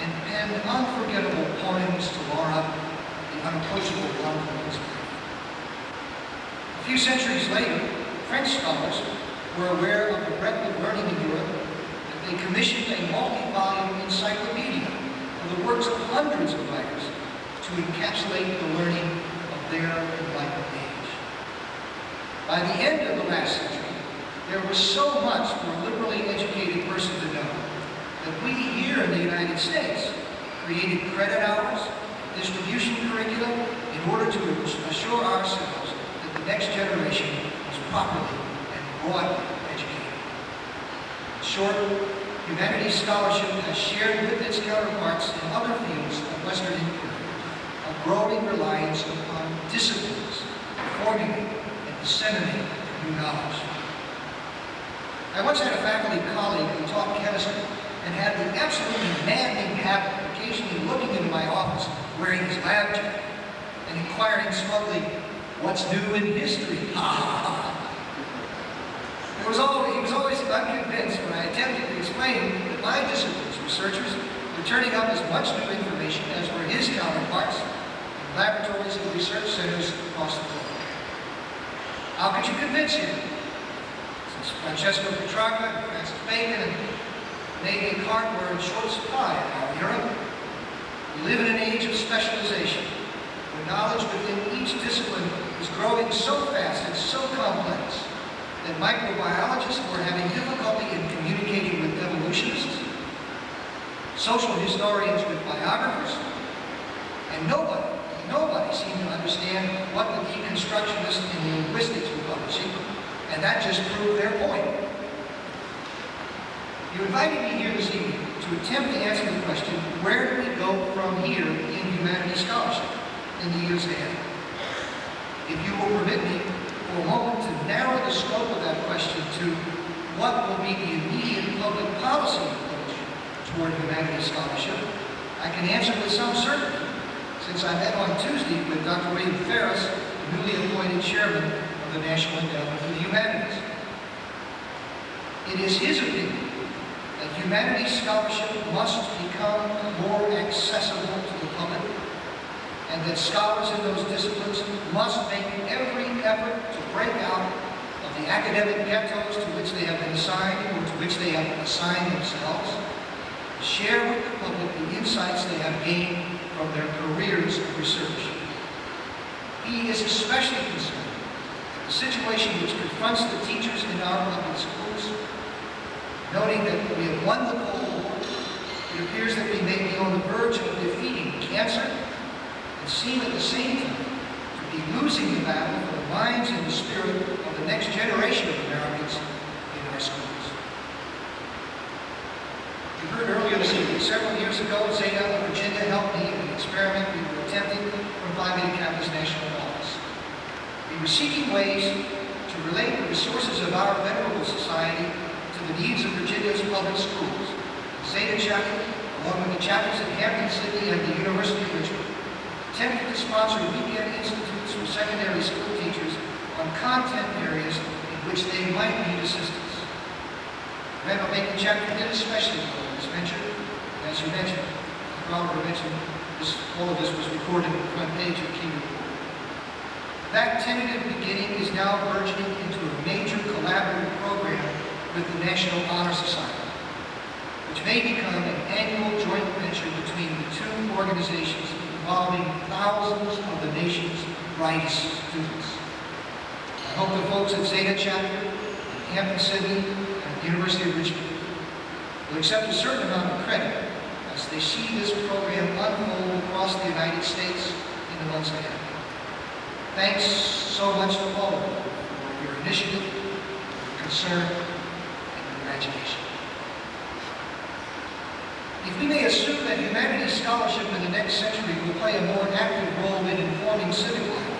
and penned unforgettable poems to lure up the unapproachable one from his grave. A few centuries later, French scholars were aware of the breadth of learning in Europe, that they commissioned a multi-volume encyclopedia of the works of hundreds of writers to encapsulate the learning of their enlightened age. By the end of the last century, there was so much for a liberally educated person to know that we here in the United States created credit hours, distribution curricula, in order to assure ourselves that the next generation was properly and broadly educated. In short, humanities scholarship has shared with its counterparts in other fields of Western inquiry a growing reliance upon disciplines to formulate and disseminate new knowledge. I once had a faculty colleague who taught chemistry and had the absolutely maddening habit of occasionally looking into my office wearing his lab jacket and inquiring smugly, "What's new in history?" He was always unconvinced when I attempted to explain that my discipline's researchers were turning up as much new information as were his counterparts in laboratories and research centers across the globe. How could you convince him? Since Francesco Petrarca and Francis Bacon and Rene Descartes were in short supply in our Europe, we live in an age of specialization, where knowledge within each discipline is growing so fast and so complex microbiologists who are having difficulty in communicating with evolutionists, social historians with biographers, and nobody seemed to understand what the deconstructionists in linguistics were publishing, and that just proved their point. You invited me here this evening to attempt to answer the question, where do we go from here in humanities scholarship in the years ahead? If you will permit me for a moment to narrow the scope of that question to what will be the immediate public policy approach toward humanities scholarship, I can answer with some certainty, since I met on Tuesday with Dr. William Ferris, the newly appointed chairman of the National Endowment for the Humanities. It is his opinion that humanities scholarship must become more accessible to the public, and that scholars in those disciplines must make every effort to break out of the academic ghettos to which they have been assigned or to which they have assigned themselves, share with the public the insights they have gained from their careers of research. He is especially concerned with the situation which confronts the teachers in our public schools, noting that we have won the Cold War. It appears that we may be on the verge of defeating cancer and seem at the same time to be losing the battle for the minds and the spirit of the next generation of Americans in our schools. You heard earlier this evening, several years ago, Zeta of Virginia helped me in an experiment we were attempting from Phi Beta Kappa's national office. We were seeking ways to relate the resources of our venerable society to the needs of Virginia's public schools. Zeta chapter, along with the chapters at Hampton, Sydney, and the University of Richmond, attempted to sponsor weekend institutes for secondary school teachers on content areas in which they might need assistance. Randall Macon chapter did especially well in this venture. As you mentioned, Robert mentioned, all of this was recorded on the front page of Key Report. That tentative beginning is now burgeoning into a major collaborative program with the National Honor Society, which may become an annual joint venture between the two organizations involving thousands of the nation's brightest students. I hope the folks at Zeta Chapter, Hampton, Sydney, and the University of Richmond will accept a certain amount of credit as they see this program unfold across the United States in the months ahead. Thanks so much to all of you for your initiative, your concern, and your imagination. If we may assume that humanities scholarship in the next century will play a more active role in informing civic life,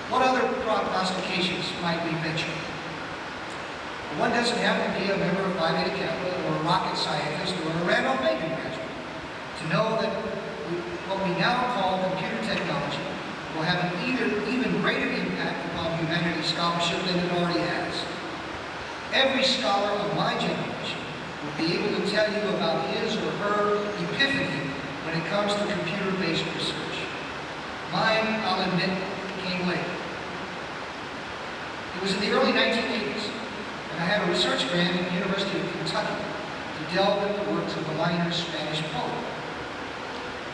what other prognostications might we venture? One doesn't have to be a member of Phi Beta Kappa or a rocket scientist or a Randolph-Macon graduate to know that what we now call computer technology will have an even greater impact upon humanities scholarship than it already has. Every scholar of my generation will be able to tell you about his or her epiphany when it comes to computer-based research. Mine, I'll admit, came late. It was in the early 1980s, and I had a research grant at the University of Kentucky to delve into the works of a minor Spanish poet.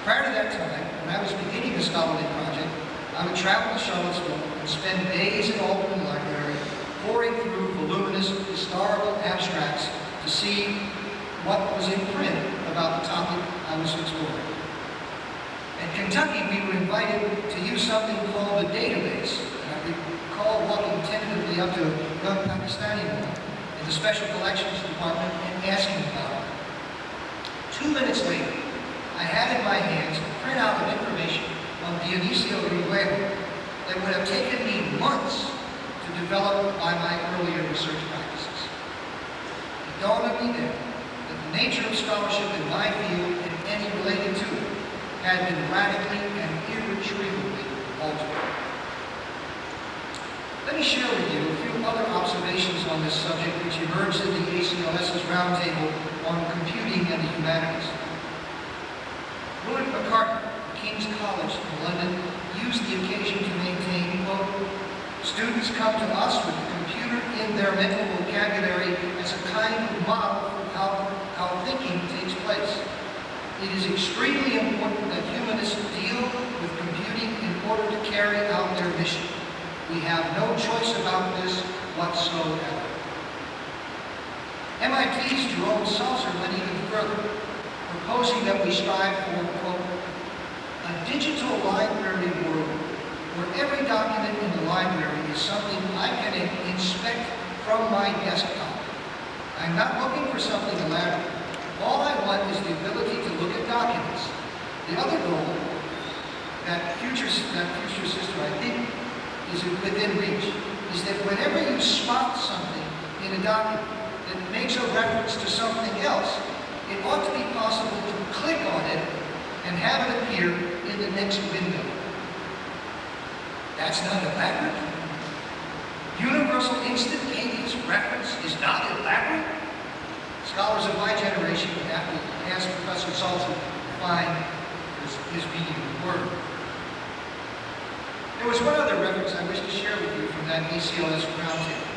Prior to that time, when I was beginning a scholarly project, I would travel to Charlottesville and spend days in Albany Library poring through voluminous historical abstracts to see what was in print about the topic I was exploring. At Kentucky, we were invited to use something called a database. And I recall walking tentatively up to a young Pakistani woman in the Special Collections Department and asking about it. 2 minutes later, I had in my hands a printout of information on Dionisio Riguero that would have taken me months to develop by my earlier research practices. It dawned on me then that the nature of scholarship in my field and any related to it had been radically and irretrievably altered. Let me share with you a few other observations on this subject which emerged in the ACLS's roundtable on computing and the humanities. Willard McCartney, King's College in London, used the occasion to maintain, quote, students come to us with the computer in their mental vocabulary as a kind of model for how thinking takes place. It is extremely important that humanists deal with computing in order to carry out their mission. We have no choice about this whatsoever. MIT's Jerome Seltzer went even further, proposing that we strive for, quote, a digital library world where every document in the library is something I can inspect from my desktop. I'm not looking for something elaborate. All I want is the ability to look at documents. The other goal, that future system, I think, is within reach, is that whenever you spot something in a document that makes a reference to something else, it ought to be possible to click on it and have it appear in the next window. That's not elaborate. Universal instantaneous reference is not elaborate. Scholars of my generation would have to ask Professor Salter to define his meaning of the word. There was one other reference I wish to share with you from that ACLS roundtable.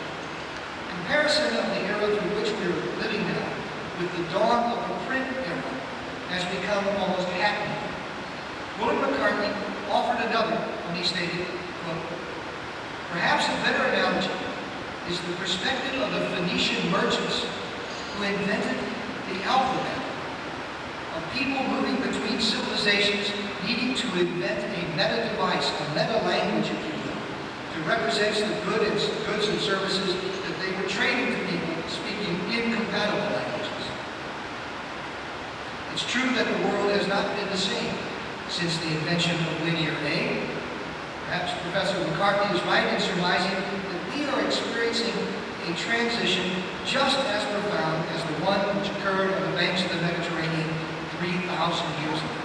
Comparison of the era through which we are living now with the dawn of the print era has become almost hackneyed. William McCartney offered another when he stated, quote, perhaps a better analogy is the perspective of the Phoenician merchants who invented the alphabet, of people moving between civilizations needing to invent a meta device, a meta language, if you will, to represent the goods and services that they were trading to people speaking incompatible languages. It's true that the world has not been the same since the invention of linear A. Perhaps Professor McCartney is right in surmising that we are experiencing a transition just as profound as the one which occurred on the banks of the Mediterranean 3,000 years ago.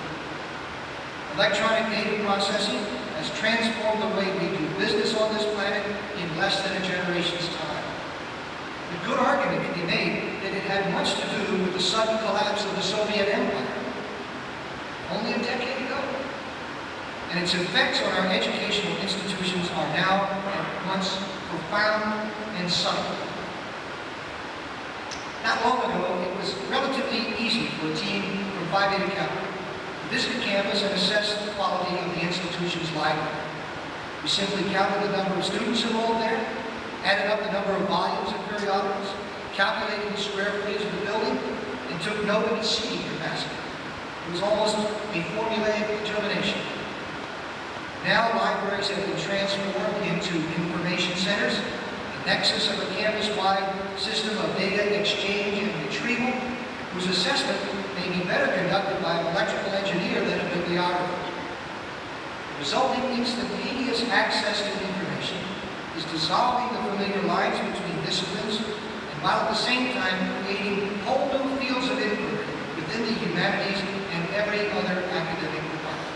Electronic data processing has transformed the way we do business on this planet in less than a generation's time. A good argument can be made that it had much to do with the sudden collapse of the Soviet Empire only a decade ago. And its effects on our educational institutions are now at once profound and subtle. Not long ago, it was relatively easy for a team from Phi Beta Kappa to visit campus and assess the quality of the institution's library. We simply counted the number of students enrolled there, added up the number of volumes of periodicals, calculated the square footage of the building, and took note of its seating capacity. It was almost a formulaic determination. Now libraries have been transformed into information centers, the nexus of a campus-wide system of data exchange and retrieval, whose assessment may be better conducted by an electrical engineer than a bibliographer. The resulting instantaneous access to information is dissolving the familiar lines between disciplines, and while at the same time creating whole new fields of inquiry within the humanities and every other academic department.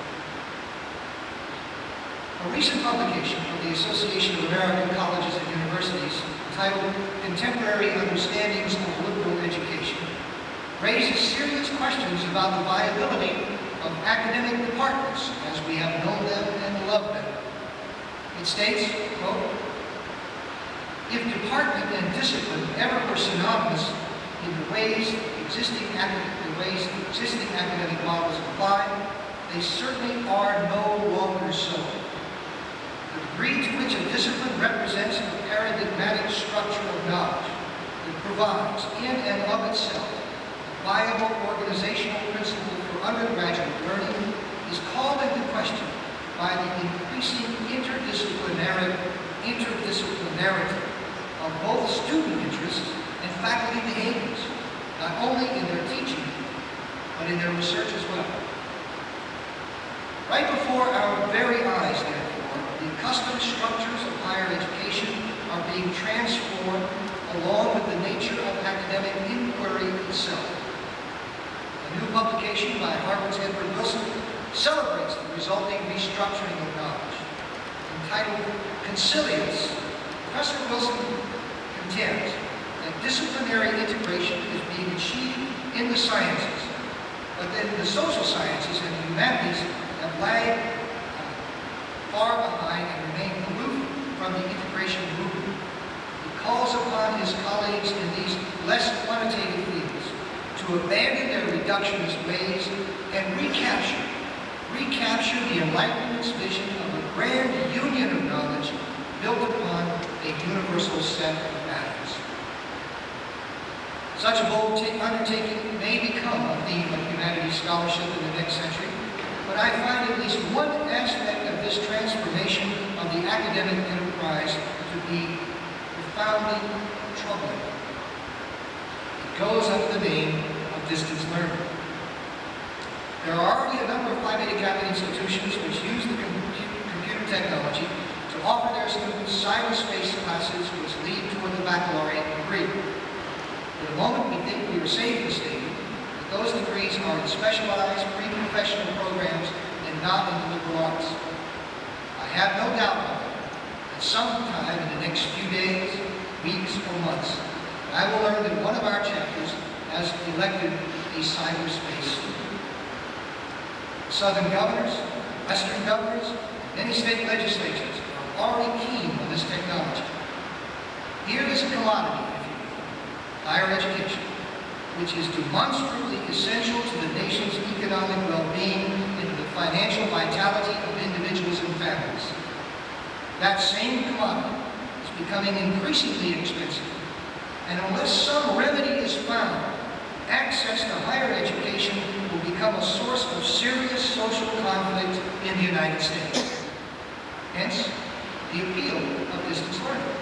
A recent publication of the Association of American Colleges and Universities, titled Contemporary Understandings of Liberal Education, raises serious questions about the viability of academic departments as we have known them and loved them. It states, quote, if department and discipline ever were synonymous in the ways existing academic models apply, they certainly are no longer so. The degree to which a discipline represents a paradigmatic structure of knowledge that provides, in and of itself, a viable organizational principle for undergraduate learning is called into question by the increasing interdisciplinarity of both student interests and faculty behaviors, not only in their teaching, but in their research as well. Right before our very eyes, therefore, the accustomed structures of higher education are being transformed along with the nature of academic inquiry itself. A new publication by Harvard's Edward Wilson celebrates the resulting restructuring of knowledge. Entitled Consilience, Professor Wilson contends that disciplinary integration is being achieved in the sciences, but then the social sciences and the humanities have lagged far behind and remain aloof from the integration movement. He calls upon his colleagues in these less quantitative fields to abandon their reductionist ways and recapture the Enlightenment's vision of a grand union of knowledge built upon a universal set of values. Such a bold undertaking may become a theme of humanities scholarship in the next century, but I find at least one aspect of this transformation of the academic enterprise to be profoundly troubling. It goes under the name of distance learning. There are already a number of Phi Beta Kappa institutions which use the computer technology to offer their students cyberspace classes which lead toward the baccalaureate degree. For the moment, we think we are safe in stating that those degrees are in specialized pre-professional programs and not in the liberal arts. I have no doubt, however, that sometime in the next few days, weeks, or months, I will learn that one of our chapters has elected a cyberspace student. Southern governors, Western governors, many state legislatures are already keen on this technology. Here is a commodity, if you will, higher education, which is demonstrably essential to the nation's economic well-being and to the financial vitality of individuals and families. That same commodity is becoming increasingly expensive, and unless some remedy is found, access to higher education will become a source of serious social conflict in the United States. Hence, the appeal of distance learning.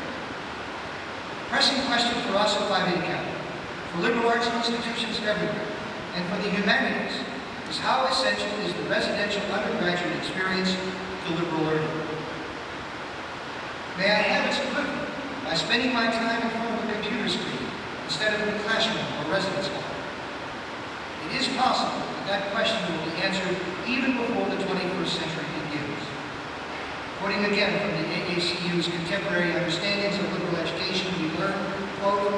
The pressing question for us at Phi Beta Kappa, for liberal arts institutions everywhere, and for the humanities, is how essential is the residential undergraduate experience to liberal learning. May I have its equivalent by spending my time in front of a computer screen instead of in a classroom or residence hall? It is possible that that question will be answered even before the 21st century begins. Quoting again from the AACU's Contemporary Understandings of Liberal Education, we learn, quote,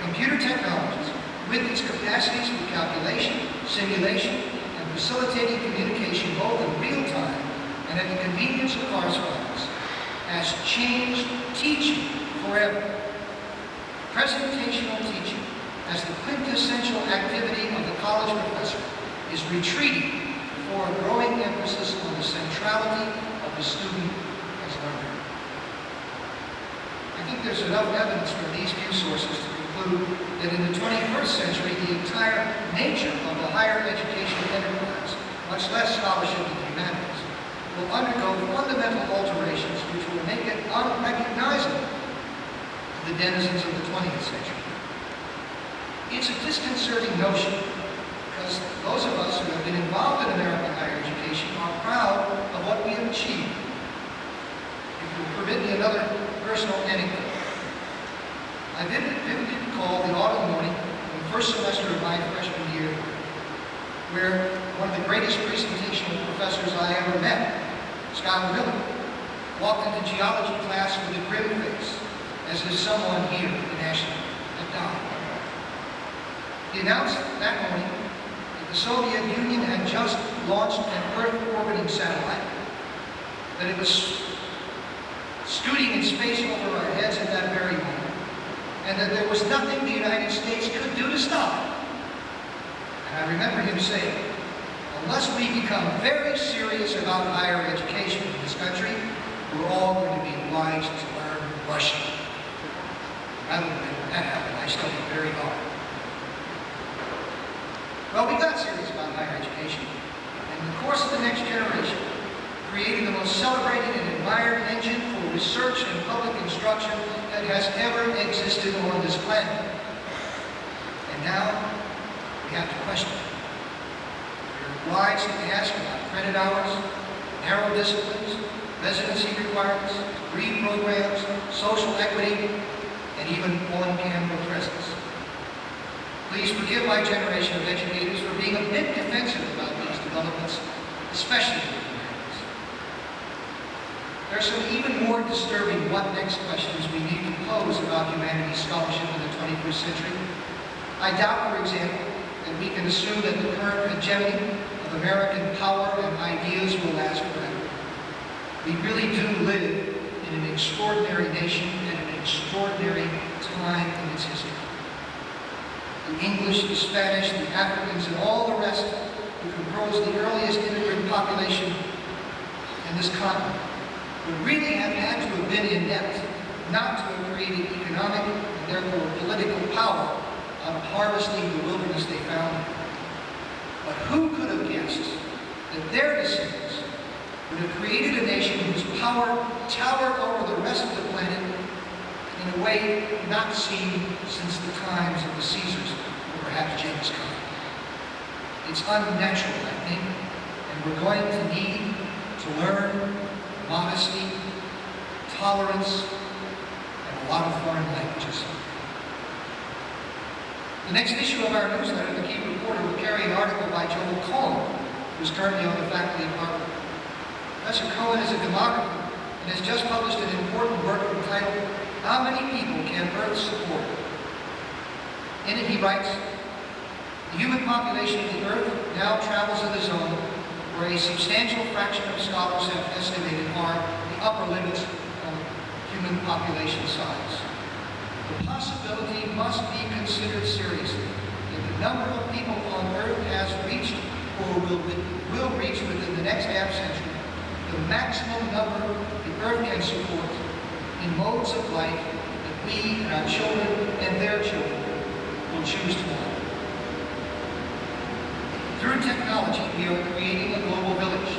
computer technologies, with its capacities for calculation, simulation, and facilitating communication both in real time and at the convenience of correspondence, has changed teaching forever. Presentational teaching, as the quintessential activity of the college professor, is retreating before a growing emphasis on the centrality of the student as learner. I think there's enough evidence from these few sources to conclude that in the 21st century, the entire nature of the higher education enterprise, much less scholarship in the humanities, will undergo fundamental alterations which will make it unrecognizable to the denizens of the 20th century. It's a disconcerting notion because those of us who have been involved in American higher education are proud of what we have achieved. If you'll permit me another personal anecdote. I vividly recall the autumn morning in the first semester of my freshman year where one of the greatest presentational professors I ever met, Scott Miller, walked into geology class with a grim face, as is someone here in Ashland had died. He announced that morning that the Soviet Union had just launched an Earth-orbiting satellite, that it was scooting in space over our heads at that very moment, and that there was nothing the United States could do to stop it. And I remember him saying, unless we become very serious about higher education in this country, we're all going to be obliged to learn Russian. Rather than when that happened, I studied very hard. Well, we got serious about higher education, and in the course of the next generation, creating the most celebrated and admired engine for research and public instruction that has ever existed on this planet. And now, we have to question it. We're obliged to ask about credit hours, narrow disciplines, residency requirements, degree programs, social equity, and even on-camera presence. Please forgive my generation of educators for being a bit defensive about these developments, especially in the humanities. There are some even more disturbing what next questions we need to pose about humanities scholarship in the 21st century. I doubt, for example, that we can assume that the current hegemony of American power and ideas will last forever. We really do live in an extraordinary nation and an extraordinary time in its history. The English, the Spanish, the Africans, and all the rest who compose the earliest immigrant population in this continent would really have had to have been inept not to have created economic and therefore political power out of harvesting the wilderness they found. But who could have guessed that their descendants would have created a nation whose power towered over the rest of the planet in a way not seen since the times of the Caesars, or perhaps Genghis Khan. It's unnatural, I think, and we're going to need to learn modesty, tolerance, and a lot of foreign languages. The next issue of our newsletter, The Key Reporter, will carry an article by Joel Cohen, who is currently on the faculty of Harvard. Professor Cohen is a demographer and has just published an important work entitled, How Many People Can Earth Support? In it he writes, the human population of the Earth now travels in the zone where a substantial fraction of scholars have estimated are the upper limits of human population size. The possibility must be considered seriously that the number of people on Earth has reached or will reach within the next half century the maximum number the Earth can support in modes of life that we and our children and their children will choose to follow. Through technology, we are creating a global village.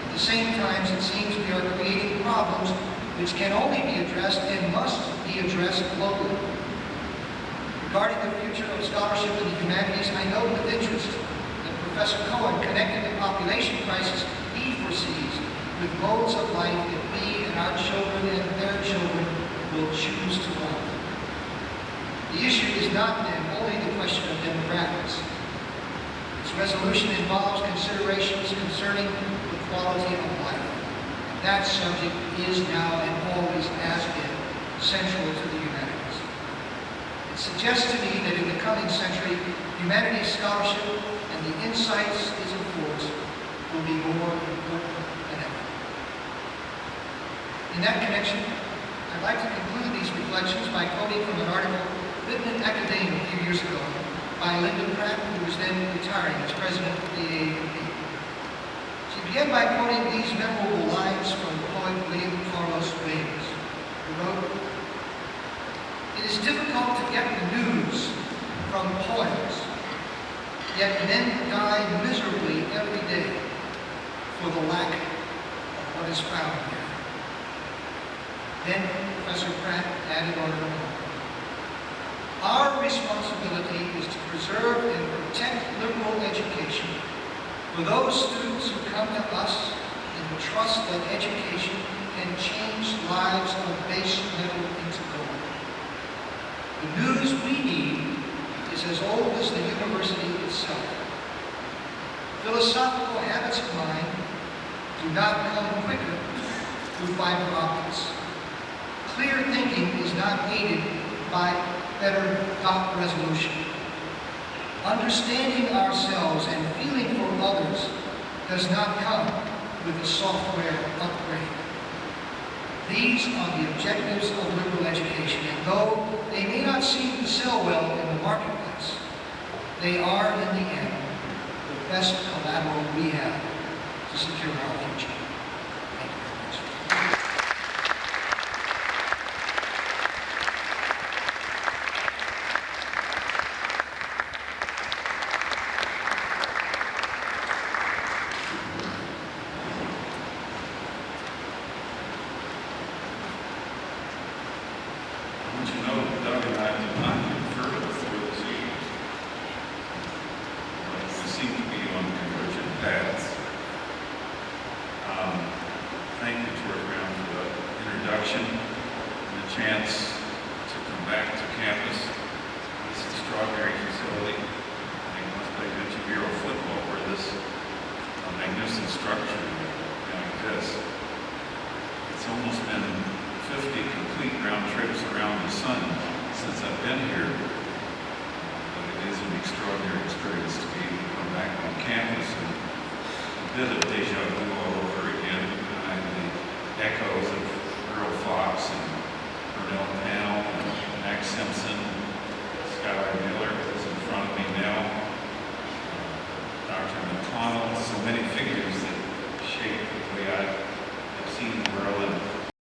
At the same time, it seems we are creating problems which can only be addressed and must be addressed globally. Regarding the future of scholarship in the humanities, I note with interest that Professor Cohen connected the population crisis he foresees with modes of life that we and our children and their children will choose to follow. The issue is not then only the question of demographics. Its resolution involves considerations concerning the quality of life. That subject is now and always has been central to the humanities. It suggests to me that in the coming century, humanities scholarship and the insights it affords will be more important than ever. In that connection, I'd like to conclude these reflections by quoting from an article written in Academia a few years ago by Linda Pratt, who was then retiring as president of the AAP. She began by quoting these memorable lines from the poet William Carlos Williams, who wrote, "It is difficult to get the news from poems, yet men die miserably every day for the lack of what is found here." Then Professor Pratt added on her own, "Our responsibility is to preserve and protect liberal education for those students who come to us in the trust that education can change lives of base metal into gold. The news we need is as old as the university itself. Philosophical habits of mind do not come quicker through fiber optics. Clear thinking is not aided by better thought resolution. Understanding ourselves and feeling for others does not come with a software upgrade. These are the objectives of liberal education, and though they may not seem to sell well in the marketplace, they are, in the end, the best collateral we have to secure our future." Thank you very much. So many figures